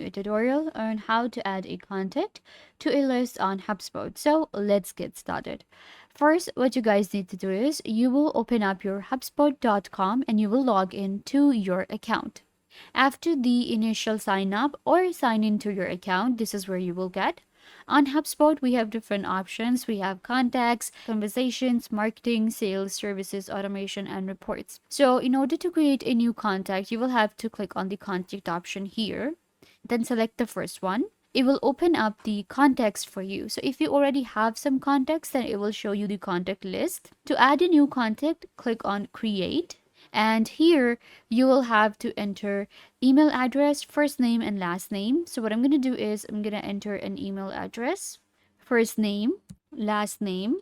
new tutorial on how to add a contact to a list on HubSpot. So let's get started. First, what you guys need to do is you will open up your HubSpot.com and you will log in to your account. After the initial sign up or sign into your account, this is where you will get. On HubSpot, we have different options. We have contacts, conversations, marketing, sales, services, automation, and reports. So in order to create a new contact, you will have to click on the contact option here. Then select the first one. It will open up the context for you. So if you already have some contacts, then it will show you the contact list. To add a new contact, click on create. And here you will have to enter email address, first name, and last name. So what I'm going to do is I'm going to enter an email address, first name, last name.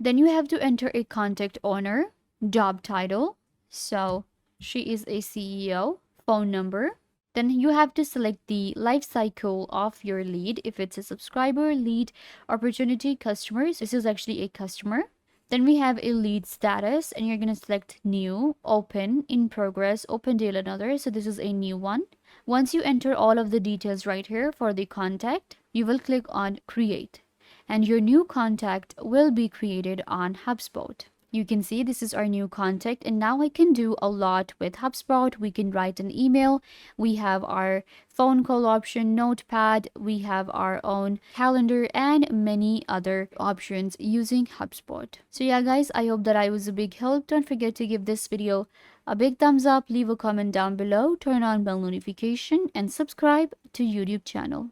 Then you have to enter a contact owner, job title. So she is a CEO, phone number. Then you have to select the life cycle of your lead. If it's a subscriber, lead, opportunity, customers. This is actually a customer. Then we have a lead status, and you're going to select new, open, in progress, open deal, another. So this is a new one. Once you enter all of the details right here for the contact, you will click on create, and your new contact will be created on HubSpot. You can see this is our new contact, and now I can do a lot with HubSpot. We can write an email. We have our phone call option, notepad. We have our own calendar and many other options using HubSpot. So yeah, guys, I hope that I was a big help. Don't forget to give this video a big thumbs up, leave a comment down below, turn on bell notification, and subscribe to YouTube channel.